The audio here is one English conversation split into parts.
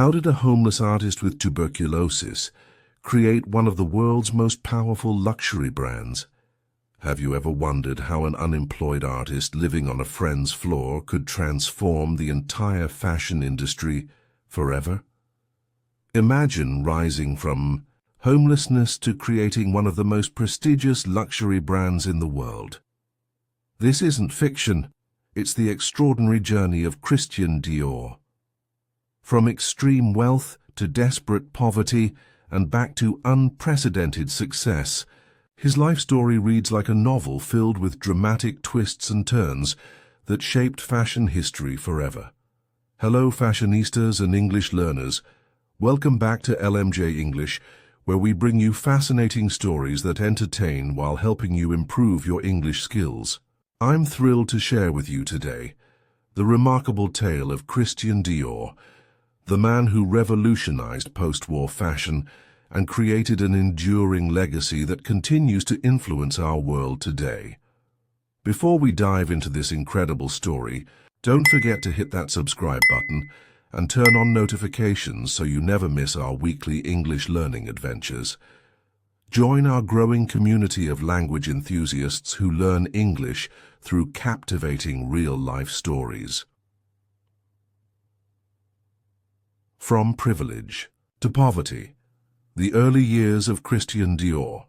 How did a homeless artist with tuberculosis create one of the world's most powerful luxury brands? Have you ever wondered how an unemployed artist living on a friend's floor could transform the entire fashion industry forever? Imagine rising from homelessness to creating one of the most prestigious luxury brands in the world. This isn't fiction, it's the extraordinary journey of Christian Dior. From extreme wealth to desperate poverty and back to unprecedented success, his life story reads like a novel filled with dramatic twists and turns that shaped fashion history forever. Hello fashionistas and English learners. Welcome back to LMJ English, where we bring you fascinating stories that entertain while helping you improve your English skills. I'm thrilled to share with you today the remarkable tale of Christian Dior, the man who revolutionized post-war fashion and created an enduring legacy that continues to influence our world today. Before we dive into this incredible story, don't forget to hit that subscribe button and turn on notifications so you never miss our weekly English learning adventures. Join our growing community of language enthusiasts who learn English through captivating real-life stories. From privilege to poverty, the early years of Christian Dior.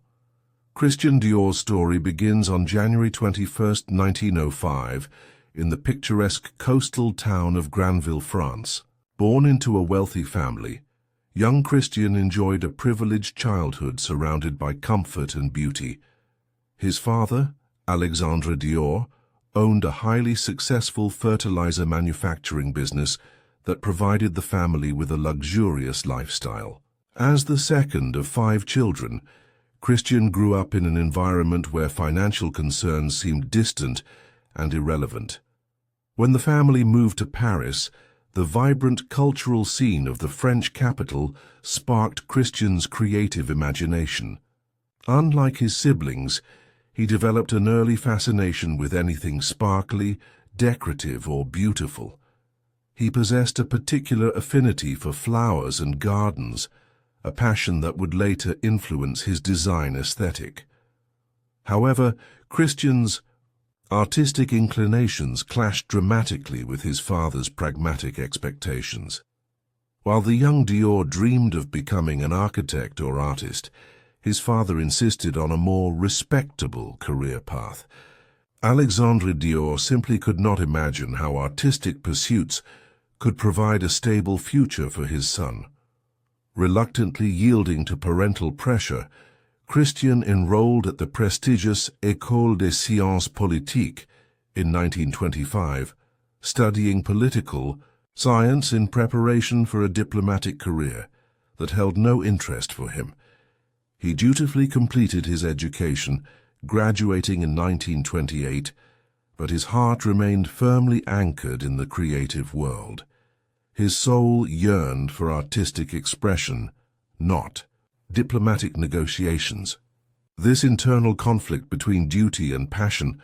Christian Dior's story begins on January 21, 1905, in the picturesque coastal town of Granville, France. Born into a wealthy family, young Christian enjoyed a privileged childhood surrounded by comfort and beauty. His father, Alexandre Dior, owned a highly successful fertilizer manufacturing business that provided the family with a luxurious lifestyle. As the second of 5 children, Christian grew up in an environment where financial concerns seemed distant and irrelevant. When the family moved to Paris, the vibrant cultural scene of the French capital sparked Christian's creative imagination. Unlike his siblings, he developed an early fascination with anything sparkly, decorative, or beautiful. He possessed a particular affinity for flowers and gardens, a passion that would later influence his design aesthetic. However, Christian's artistic inclinations clashed dramatically with his father's pragmatic expectations. While the young Dior dreamed of becoming an architect or artist, his father insisted on a more respectable career path. Alexandre Dior simply could not imagine how artistic pursuits could provide a stable future for his son. Reluctantly yielding to parental pressure, Christian enrolled at the prestigious École des Sciences Politiques in 1925, studying political science in preparation for a diplomatic career that held no interest for him. He dutifully completed his education, graduating in 1928, but his heart remained firmly anchored in the creative world. His soul yearned for artistic expression, not diplomatic negotiations. This internal conflict between duty and passion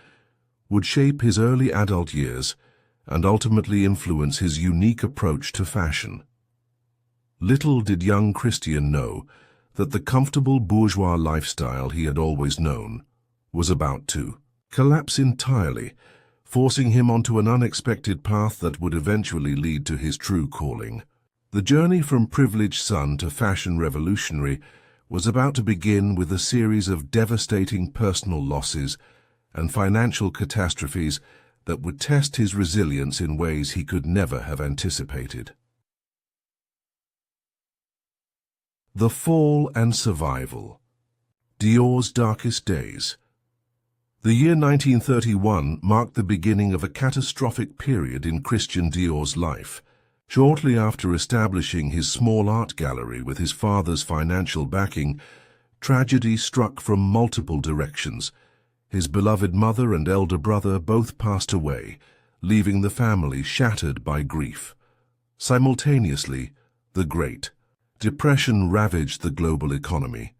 would shape his early adult years and ultimately influence his unique approach to fashion. Little did young Christian know that the comfortable bourgeois lifestyle he had always known was about to collapse entirely, forcing him onto an unexpected path that would eventually lead to his true calling. The journey from privileged son to fashion revolutionary was about to begin with a series of devastating personal losses and financial catastrophes that would test his resilience in ways he could never have anticipated. The fall and survival. Dior's darkest days. The year 1931 marked the beginning of a catastrophic period in Christian Dior's life. Shortly after establishing his small art gallery with his father's financial backing, tragedy struck from multiple directions. His beloved mother and elder brother both passed away, leaving the family shattered by grief. Simultaneously, the Great Depression ravaged the global economy,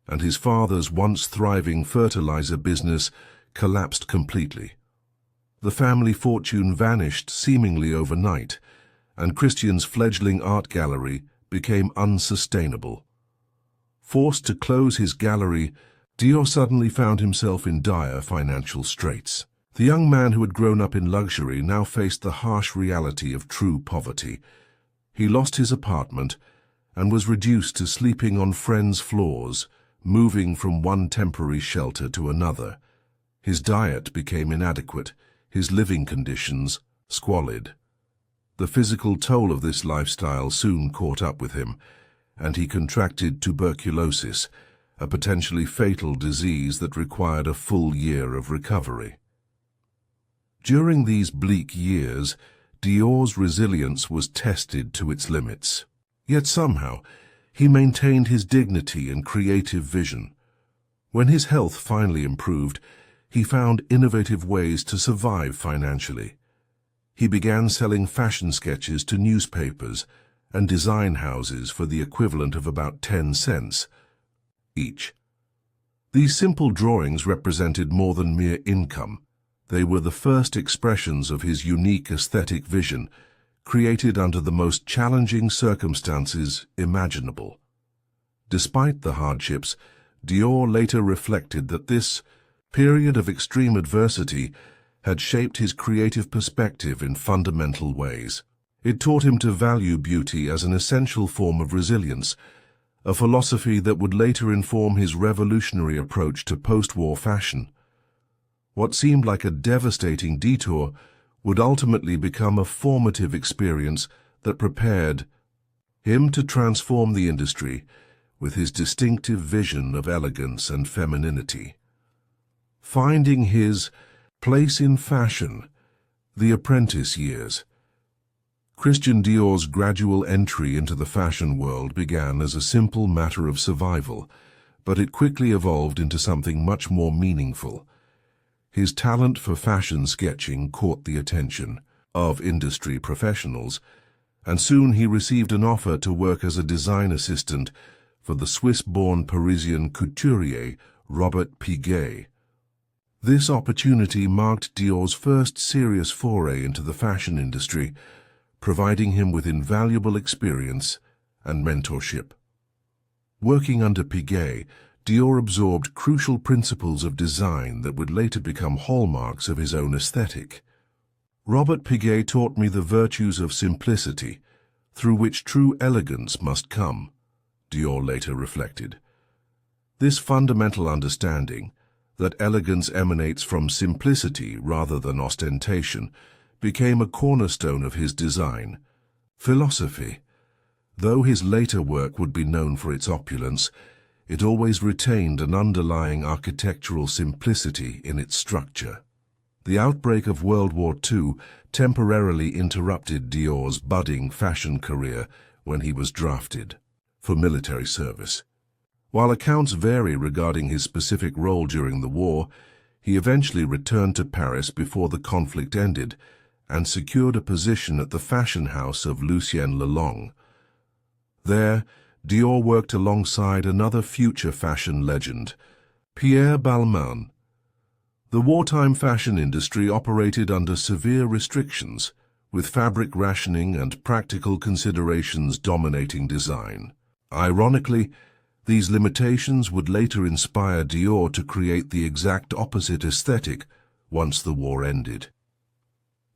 and his father's once thriving fertilizer business collapsed completely. The family fortune vanished seemingly overnight, and Christian's fledgling art gallery became unsustainable. Forced to close his gallery, Dior suddenly found himself in dire financial straits. The young man who had grown up in luxury now faced the harsh reality of true poverty. He lost his apartment and was reduced to sleeping on friends' floors, moving from one temporary shelter to another. His diet became inadequate, his living conditions squalid. The physical toll of this lifestyle soon caught up with him, and he contracted tuberculosis, a potentially fatal disease that required a full year of recovery. During these bleak years, Dior's resilience was tested to its limits. Yet somehow, he maintained his dignity and creative vision. When his health finally improved, he found innovative ways to survive financially. He began selling fashion sketches to newspapers and design houses for the equivalent of about 10 cents each. These simple drawings represented more than mere income. They were the first expressions of his unique aesthetic vision, created under the most challenging circumstances imaginable. Despite the hardships, Dior later reflected that this period of extreme adversity had shaped his creative perspective in fundamental ways. It taught him to value beauty as an essential form of resilience, a philosophy that would later inform his revolutionary approach to post-war fashion. What seemed like a devastating detour would ultimately become a formative experience that prepared him to transform the industry with his distinctive vision of elegance and femininity. Finding his place in fashion, the apprentice years. Christian Dior's gradual entry into the fashion world began as a simple matter of survival, but it quickly evolved into something much more meaningful. His talent for fashion sketching caught the attention of industry professionals, and soon he received an offer to work as a design assistant for the Swiss-born Parisian couturier Robert Piguet. This opportunity marked Dior's first serious foray into the fashion industry, providing him with invaluable experience and mentorship. Working under Piguet, Dior absorbed crucial principles of design that would later become hallmarks of his own aesthetic. Robert Piguet taught me the virtues of simplicity, through which true elegance must come, Dior later reflected. This fundamental understanding, that elegance emanates from simplicity rather than ostentation, became a cornerstone of his design philosophy. Though his later work would be known for its opulence, it always retained an underlying architectural simplicity in its structure. The outbreak of World War II temporarily interrupted Dior's budding fashion career when he was drafted for military service. While accounts vary regarding his specific role during the war, he eventually returned to Paris before the conflict ended and secured a position at the fashion house of Lucien Lelong. There, Dior worked alongside another future fashion legend, Pierre Balmain. The wartime fashion industry operated under severe restrictions, with fabric rationing and practical considerations dominating design. Ironically, these limitations would later inspire Dior to create the exact opposite aesthetic once the war ended.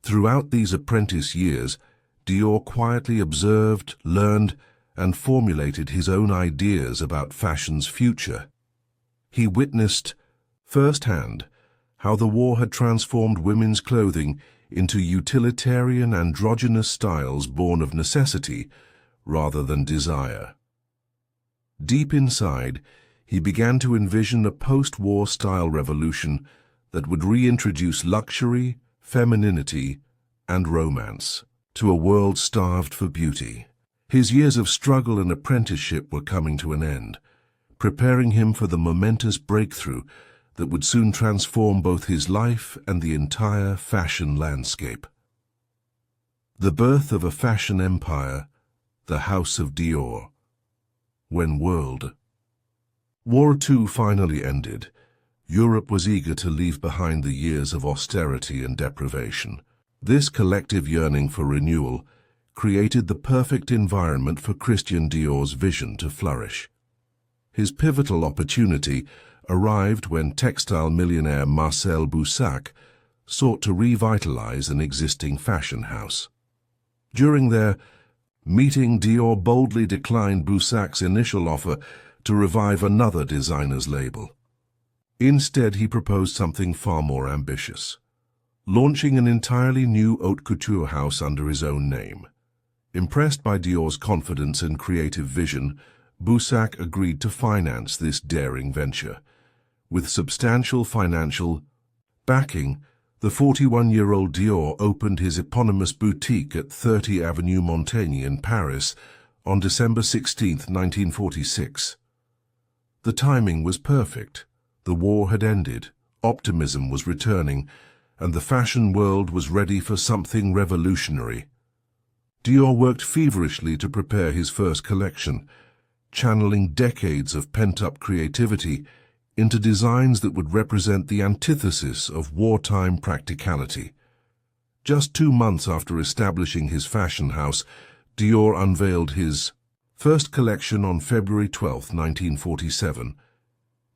Throughout these apprentice years, Dior quietly observed, learned, and formulated his own ideas about fashion's future. He witnessed firsthand how the war had transformed women's clothing into utilitarian androgynous styles born of necessity rather than desire. Deep inside, he began to envision a post-war style revolution that would reintroduce luxury, femininity, and romance to a world starved for beauty. His years of struggle and apprenticeship were coming to an end, preparing him for the momentous breakthrough that would soon transform both his life and the entire fashion landscape. The birth of a fashion empire, the House of Dior. When World War II finally ended, Europe was eager to leave behind the years of austerity and deprivation. This collective yearning for renewal created the perfect environment for Christian Dior's vision to flourish. His pivotal opportunity arrived when textile millionaire Marcel Boussac sought to revitalize an existing fashion house. During their meeting, Dior boldly declined Boussac's initial offer to revive another designer's label. Instead, he proposed something far more ambitious, launching an entirely new haute couture house under his own name. Impressed by Dior's confidence and creative vision, Boussac agreed to finance this daring venture. With substantial financial backing, the 41-year-old Dior opened his eponymous boutique at 30 Avenue Montaigne in Paris on December 16, 1946. The timing was perfect. The war had ended, optimism was returning, and the fashion world was ready for something revolutionary. Dior worked feverishly to prepare his first collection, channeling decades of pent-up creativity into designs that would represent the antithesis of wartime practicality. Just 2 months after establishing his fashion house, Dior unveiled his first collection on February 12, 1947.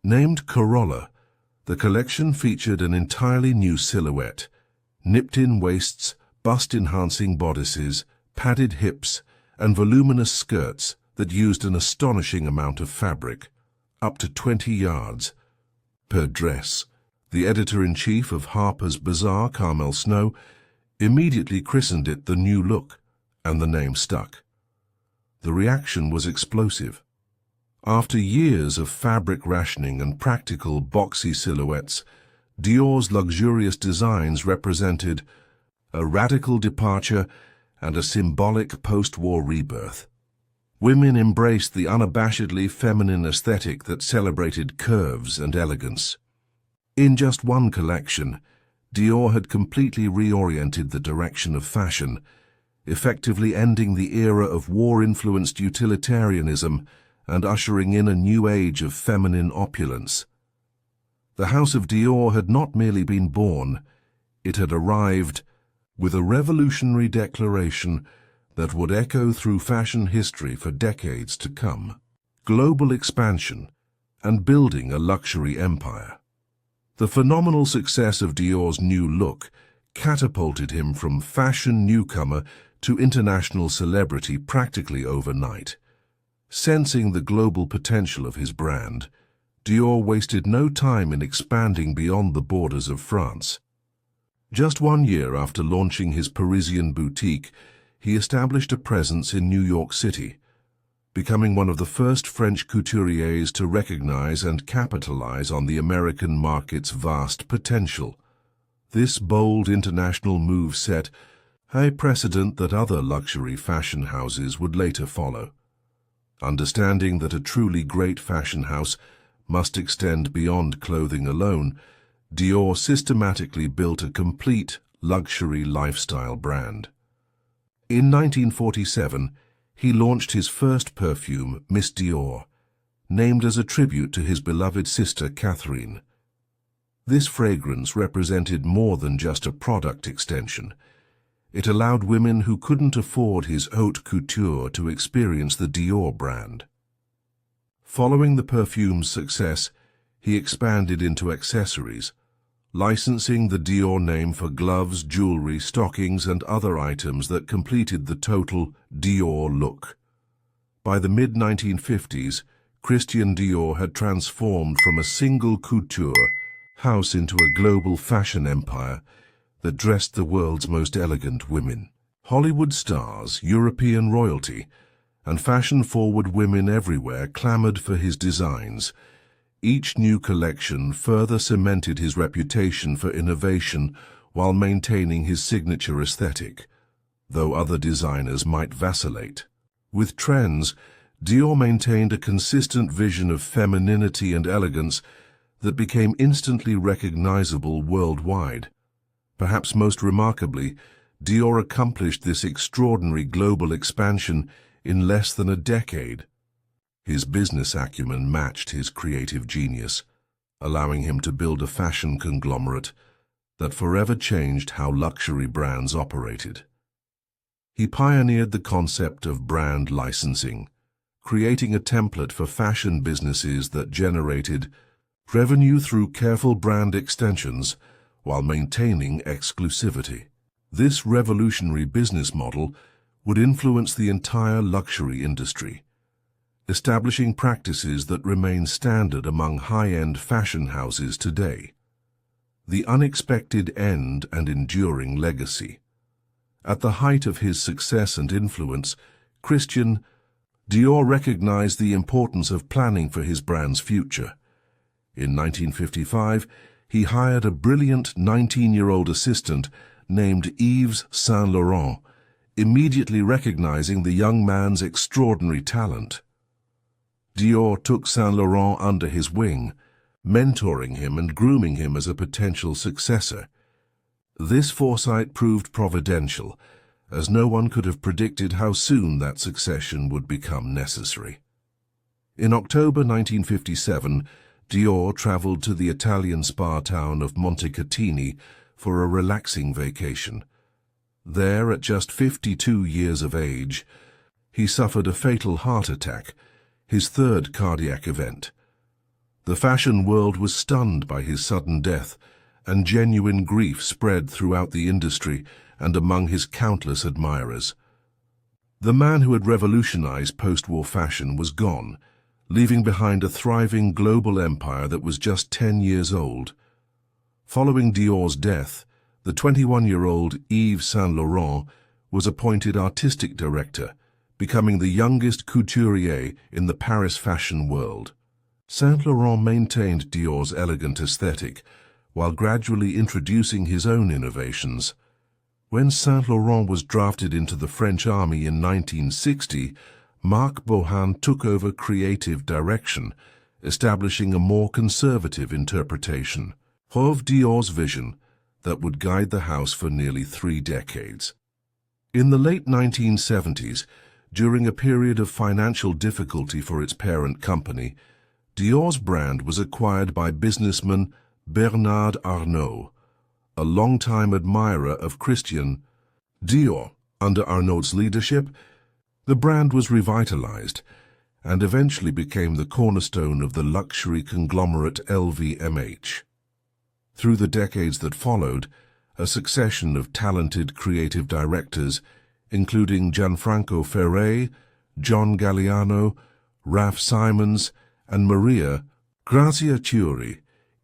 Named Corolla, the collection featured an entirely new silhouette, nipped-in waists, bust-enhancing bodices, padded hips, and voluminous skirts that used an astonishing amount of fabric, up to 20 yards per dress. The editor-in-chief of Harper's Bazaar, Carmel Snow, immediately christened it the New Look, and the name stuck. The reaction was explosive. After years of fabric rationing and practical, boxy silhouettes, Dior's luxurious designs represented a radical departure and a symbolic post-war rebirth. Women embraced the unabashedly feminine aesthetic that celebrated curves and elegance. In just one collection, Dior had completely reoriented the direction of fashion, effectively ending the era of war-influenced utilitarianism and ushering in a new age of feminine opulence. The House of Dior had not merely been born, it had arrived with a revolutionary declaration that would echo through fashion history for decades to come: global expansion and building a luxury empire. The phenomenal success of Dior's new look catapulted him from fashion newcomer to international celebrity practically overnight. Sensing the global potential of his brand, Dior wasted no time in expanding beyond the borders of France. Just 1 year after launching his Parisian boutique, he established a presence in New York City, becoming one of the first French couturiers to recognize and capitalize on the American market's vast potential. This bold international move set a precedent that other luxury fashion houses would later follow. Understanding that a truly great fashion house must extend beyond clothing alone, Dior systematically built a complete luxury lifestyle brand. In 1947, he launched his first perfume, Miss Dior, named as a tribute to his beloved sister Catherine. This fragrance represented more than just a product extension. It allowed women who couldn't afford his haute couture to experience the Dior brand. Following the perfume's success, he expanded into accessories, licensing the Dior name for gloves, jewelry, stockings, and other items that completed the total Dior look. By the mid-1950s, Christian Dior had transformed from a single couture house into a global fashion empire that dressed the world's most elegant women. Hollywood stars, European royalty, and fashion-forward women everywhere clamored for his designs. Each new collection further cemented his reputation for innovation while maintaining his signature aesthetic, though other designers might vacillate. With trends, Dior maintained a consistent vision of femininity and elegance that became instantly recognizable worldwide. Perhaps most remarkably, Dior accomplished this extraordinary global expansion in less than a decade. His business acumen matched his creative genius, allowing him to build a fashion conglomerate that forever changed how luxury brands operated. He pioneered the concept of brand licensing, creating a template for fashion businesses that generated revenue through careful brand extensions while maintaining exclusivity. This revolutionary business model would influence the entire luxury industry, establishing practices that remain standard among high-end fashion houses today. The unexpected end and enduring legacy. At the height of his success and influence, Christian Dior recognized the importance of planning for his brand's future. In 1955, he hired a brilliant 19-year-old assistant named Yves Saint Laurent, immediately recognizing the young man's extraordinary talent. Dior took Saint Laurent under his wing, mentoring him and grooming him as a potential successor. This foresight proved providential, as no one could have predicted how soon that succession would become necessary. In October 1957, Dior traveled to the Italian spa town of Montecatini for a relaxing vacation. There, at just 52 years of age, he suffered a fatal heart attack, his third cardiac event. The fashion world was stunned by his sudden death, and genuine grief spread throughout the industry and among his countless admirers. The man who had revolutionized post-war fashion was gone, leaving behind a thriving global empire that was just 10 years old. Following Dior's death, the 21-year-old Yves Saint Laurent was appointed artistic director, becoming the youngest couturier in the Paris fashion world. Saint Laurent maintained Dior's elegant aesthetic, while gradually introducing his own innovations. When Saint Laurent was drafted into the French army in 1960, Marc Bohan took over creative direction, establishing a more conservative interpretation of Dior's vision that would guide the house for nearly 3 decades. In the late 1970s, during a period of financial difficulty for its parent company, Dior's brand was acquired by businessman Bernard Arnault, a longtime admirer of Christian Dior. Under Arnault's leadership, the brand was revitalized and eventually became the cornerstone of the luxury conglomerate LVMH. Through the decades that followed, a succession of talented creative directors, including Gianfranco Ferré, John Galliano, Raf Simons, and Maria Grazia Chiuri,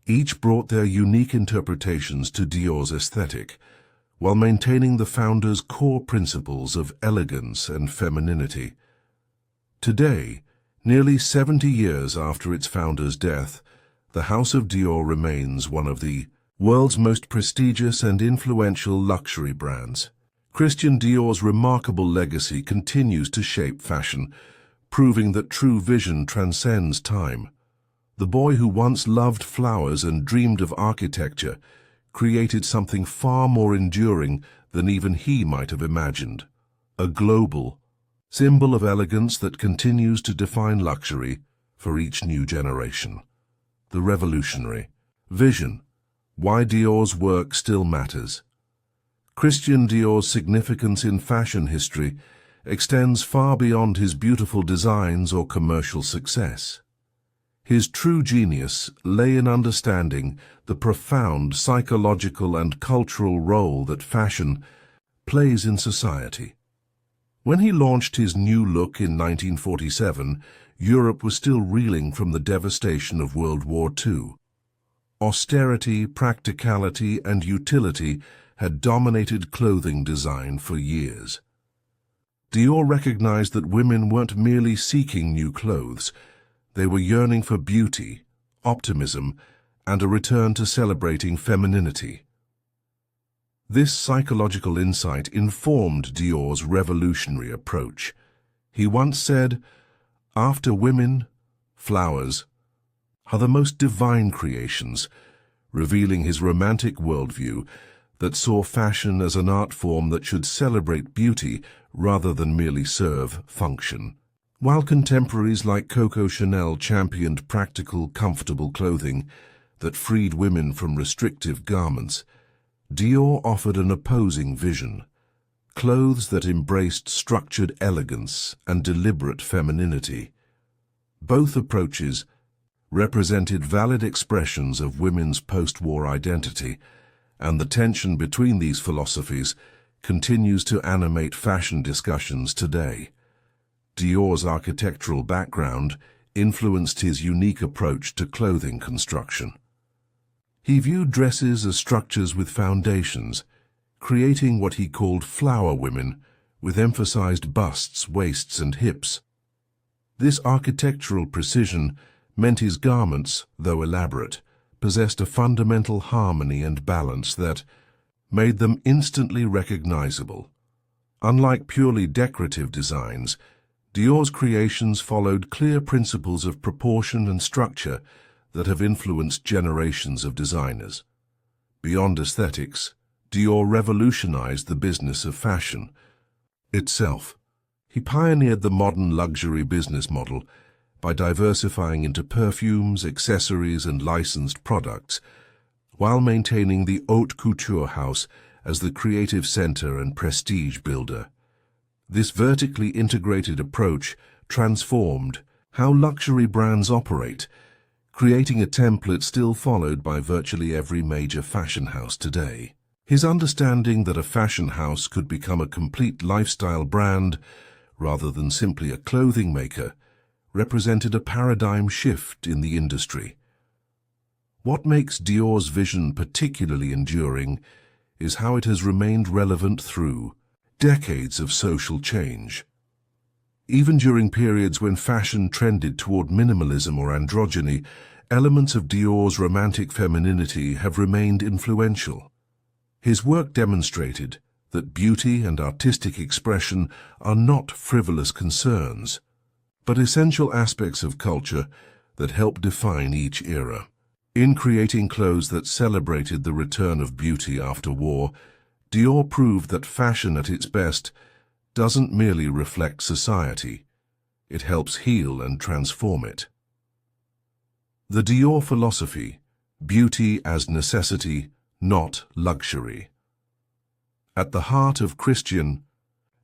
each brought their unique interpretations to Dior's aesthetic, while maintaining the founder's core principles of elegance and femininity. Today, nearly 70 years after its founder's death, the House of Dior remains one of the world's most prestigious and influential luxury brands. Christian Dior's remarkable legacy continues to shape fashion, proving that true vision transcends time. The boy who once loved flowers and dreamed of architecture created something far more enduring than even he might have imagined. A global symbol of elegance that continues to define luxury for each new generation. The revolutionary vision. Why Dior's work still matters. Christian Dior's significance in fashion history extends far beyond his beautiful designs or commercial success. His true genius lay in understanding the profound psychological and cultural role that fashion plays in society. When he launched his new look in 1947, Europe was still reeling from the devastation of World War II. Austerity, practicality, and utility had dominated clothing design for years. Dior recognized that women weren't merely seeking new clothes. They were yearning for beauty, optimism, and a return to celebrating femininity. This psychological insight informed Dior's revolutionary approach. He once said, "After women, flowers are the most divine creations," revealing his romantic worldview that saw fashion as an art form that should celebrate beauty rather than merely serve function. While contemporaries like Coco Chanel championed practical, comfortable clothing that freed women from restrictive garments, Dior offered an opposing vision: clothes that embraced structured elegance and deliberate femininity. Both approaches represented valid expressions of women's post-war identity, and the tension between these philosophies continues to animate fashion discussions today. Dior's architectural background influenced his unique approach to clothing construction. He viewed dresses as structures with foundations, creating what he called flower women, with emphasized busts, waists, and hips. This architectural precision meant his garments, though elaborate, possessed a fundamental harmony and balance that made them instantly recognizable. Unlike purely decorative designs, Dior's creations followed clear principles of proportion and structure that have influenced generations of designers. Beyond aesthetics, Dior revolutionized the business of fashion itself. He pioneered the modern luxury business model by diversifying into perfumes, accessories, and licensed products, while maintaining the haute couture house as the creative center and prestige builder. This vertically integrated approach transformed how luxury brands operate, creating a template still followed by virtually every major fashion house today. His understanding that a fashion house could become a complete lifestyle brand rather than simply a clothing maker represented a paradigm shift in the industry. What makes Dior's vision particularly enduring is how it has remained relevant through decades of social change. Even during periods when fashion trended toward minimalism or androgyny, elements of Dior's romantic femininity have remained influential. His work demonstrated that beauty and artistic expression are not frivolous concerns, but essential aspects of culture that help define each era. In creating clothes that celebrated the return of beauty after war, Dior proved that fashion at its best doesn't merely reflect society, it helps heal and transform it. The Dior philosophy, beauty as necessity, not luxury. At the heart of Christian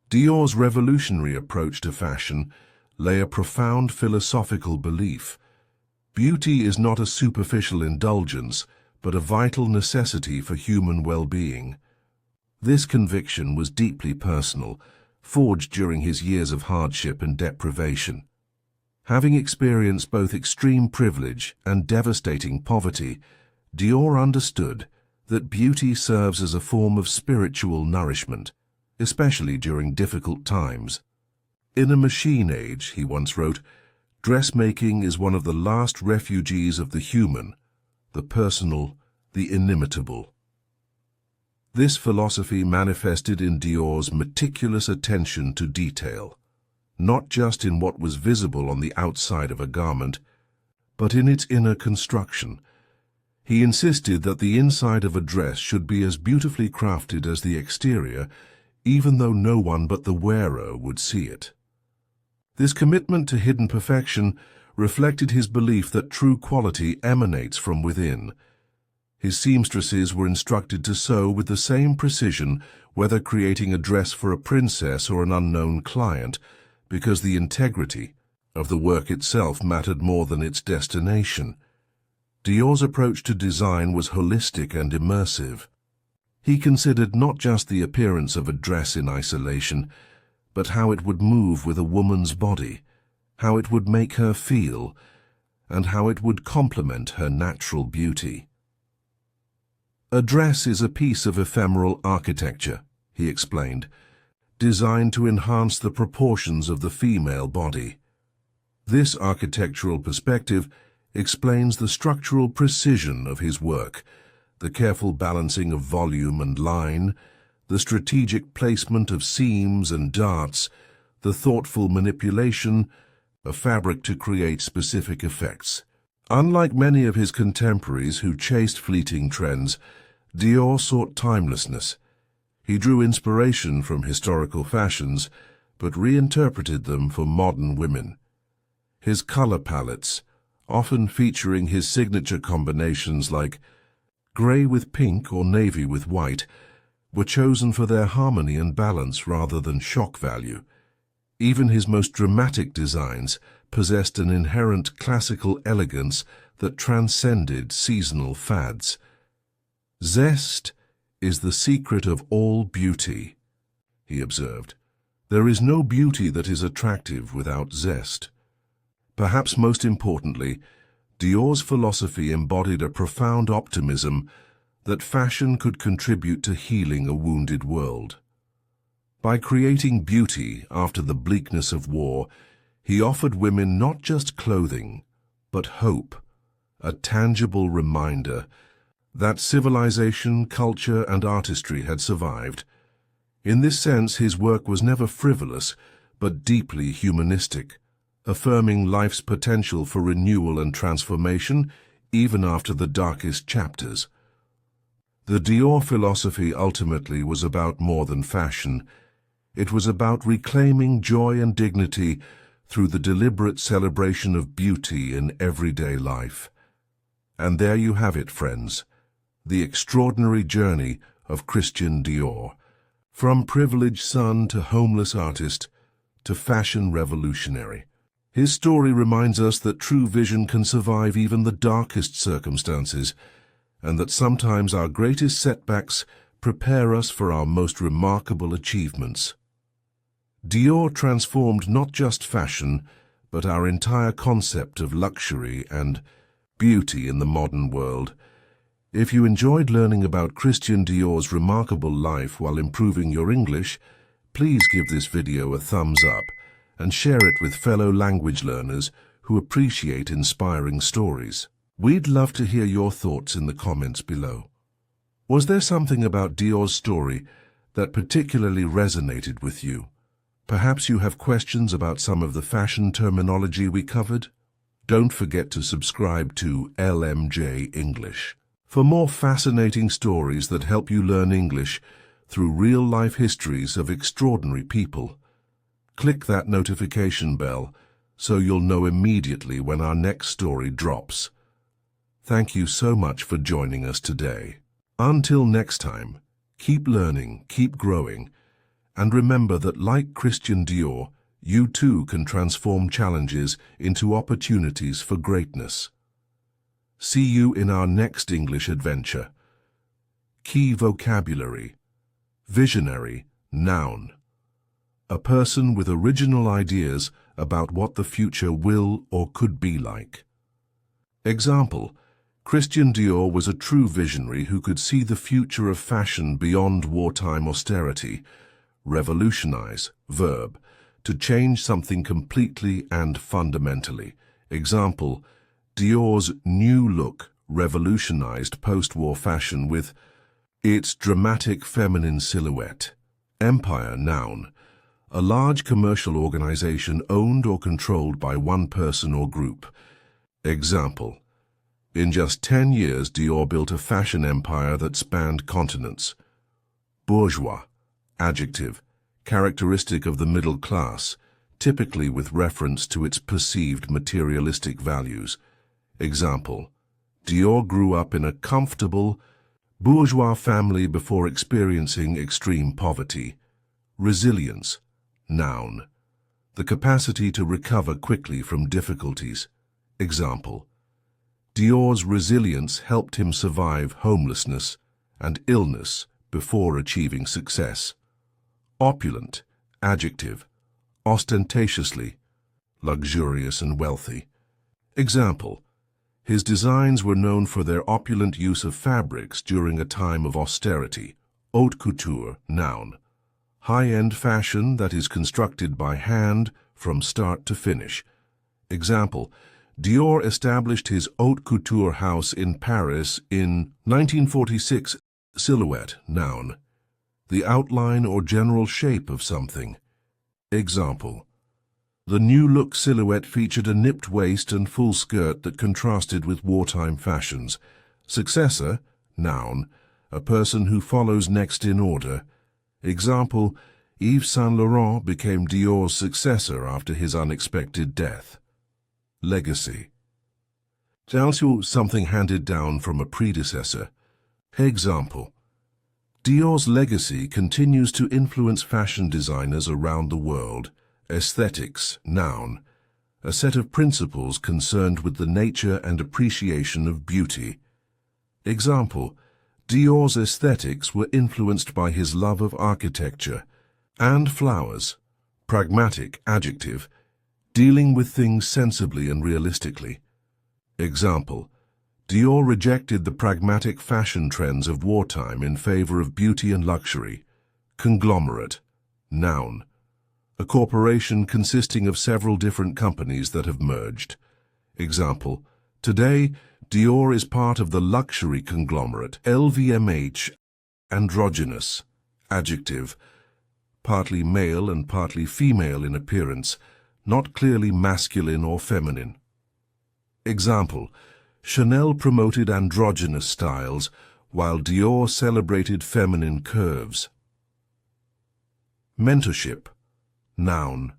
Dior's revolutionary approach to fashion lay a profound philosophical belief. Beauty is not a superficial indulgence, but a vital necessity for human well-being. This conviction was deeply personal, forged during his years of hardship and deprivation. Having experienced both extreme privilege and devastating poverty, Dior understood that beauty serves as a form of spiritual nourishment, especially during difficult times. In a machine age, he once wrote, dressmaking is one of the last refugees of the human, the personal, the inimitable. This philosophy manifested in Dior's meticulous attention to detail, not just in what was visible on the outside of a garment, but in its inner construction. He insisted that the inside of a dress should be as beautifully crafted as the exterior, even though no one but the wearer would see it. This commitment to hidden perfection reflected his belief that true quality emanates from within. His seamstresses were instructed to sew with the same precision, whether creating a dress for a princess or an unknown client, because the integrity of the work itself mattered more than its destination. Dior's approach to design was holistic and immersive. He considered not just the appearance of a dress in isolation, but how it would move with a woman's body, how it would make her feel, and how it would complement her natural beauty. A dress is a piece of ephemeral architecture, he explained, designed to enhance the proportions of the female body. This architectural perspective explains the structural precision of his work, the careful balancing of volume and line, the strategic placement of seams and darts, the thoughtful manipulation of fabric to create specific effects. Unlike many of his contemporaries who chased fleeting trends, Dior sought timelessness. He drew inspiration from historical fashions, but reinterpreted them for modern women. His color palettes, often featuring his signature combinations like gray with pink or navy with white, were chosen for their harmony and balance rather than shock value. Even his most dramatic designs possessed an inherent classical elegance that transcended seasonal fads. "Zest is the secret of all beauty," he observed. "There is no beauty that is attractive without zest." Perhaps most importantly, Dior's philosophy embodied a profound optimism that fashion could contribute to healing a wounded world. By creating beauty after the bleakness of war, he offered women not just clothing, but hope, a tangible reminder that civilization, culture, and artistry had survived. In this sense, his work was never frivolous, but deeply humanistic, affirming life's potential for renewal and transformation even after the darkest chapters. The Dior philosophy ultimately was about more than fashion. It was about reclaiming joy and dignity through the deliberate celebration of beauty in everyday life. And there you have it, friends, the extraordinary journey of Christian Dior. From privileged son to homeless artist to fashion revolutionary. His story reminds us that true vision can survive even the darkest circumstances, and that sometimes our greatest setbacks prepare us for our most remarkable achievements. Dior transformed not just fashion, but our entire concept of luxury and beauty in the modern world. If you enjoyed learning about Christian Dior's remarkable life while improving your English, please give this video a thumbs up and share it with fellow language learners who appreciate inspiring stories. We'd love to hear your thoughts in the comments below. Was there something about Dior's story that particularly resonated with you? Perhaps you have questions about some of the fashion terminology we covered? Don't forget to subscribe to LMJ English for more fascinating stories that help you learn English through real-life histories of extraordinary people. Click that notification bell so you'll know immediately when our next story drops. Thank you so much for joining us today. Until next time, keep learning, keep growing, and remember that like Christian Dior, you too can transform challenges into opportunities for greatness. See you in our next English adventure. Key vocabulary: visionary, noun. A person with original ideas about what the future will or could be like. Example: Christian Dior was a true visionary who could see the future of fashion beyond wartime austerity. Revolutionize, verb, to change something completely and fundamentally. Example: Dior's new look revolutionized post-war fashion with its dramatic feminine silhouette. Empire, noun. A large commercial organization owned or controlled by one person or group. Example: in just 10 years, Dior built a fashion empire that spanned continents. Bourgeois, adjective, characteristic of the middle class, typically with reference to its perceived materialistic values. Example: Dior grew up in a comfortable, bourgeois family before experiencing extreme poverty. Resilience, noun. The capacity to recover quickly from difficulties. Example: Dior's resilience helped him survive homelessness and illness before achieving success. Opulent, adjective, ostentatiously, luxurious and wealthy. Example: his designs were known for their opulent use of fabrics during a time of austerity. Haute couture, noun. High-end fashion that is constructed by hand from start to finish. Example: Dior established his haute couture house in Paris in 1946. Silhouette, noun. The outline or general shape of something. Example: the new look silhouette featured a nipped waist and full skirt that contrasted with wartime fashions. Successor, noun. A person who follows next in order. Example: Yves Saint Laurent became Dior's successor after his unexpected death. Legacy. Tells you something handed down from a predecessor. Example: Dior's legacy continues to influence fashion designers around the world. Aesthetics, noun, a set of principles concerned with the nature and appreciation of beauty. Example, Dior's aesthetics were influenced by his love of architecture and flowers. Pragmatic, adjective, dealing with things sensibly and realistically. Example, Dior rejected the pragmatic fashion trends of wartime in favor of beauty and luxury. Conglomerate, noun, a corporation consisting of several different companies that have merged. Example, today, Dior is part of the luxury conglomerate LVMH. Androgynous, adjective, partly male and partly female in appearance, not clearly masculine or feminine. Example, Chanel promoted androgynous styles, while Dior celebrated feminine curves. Mentorship, noun,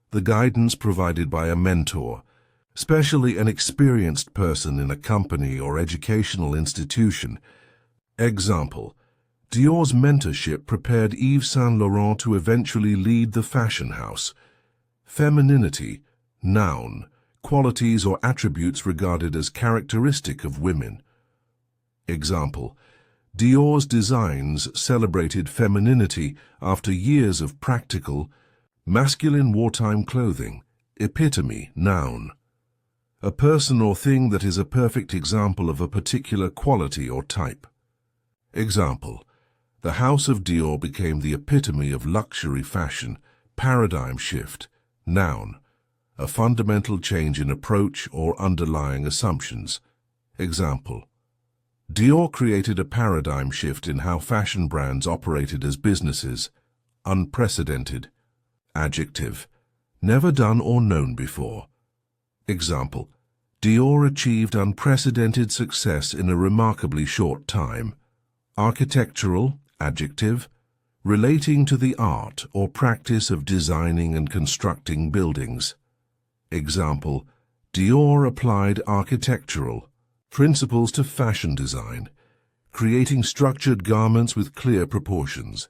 the guidance provided by a mentor, especially an experienced person in a company or educational institution. Example, Dior's mentorship prepared Yves Saint Laurent to eventually lead the fashion house. Femininity, noun, qualities or attributes regarded as characteristic of women. Example, Dior's designs celebrated femininity after years of practical, masculine wartime clothing. Epitome, noun, a person or thing that is a perfect example of a particular quality or type. Example, the House of Dior became the epitome of luxury fashion. Paradigm shift, noun, a fundamental change in approach or underlying assumptions. Example, Dior created a paradigm shift in how fashion brands operated as businesses. Unprecedented, adjective, never done or known before. Example, Dior achieved unprecedented success in a remarkably short time. Architectural, adjective, relating to the art or practice of designing and constructing buildings. Example, Dior applied architectural principles to fashion design, creating structured garments with clear proportions.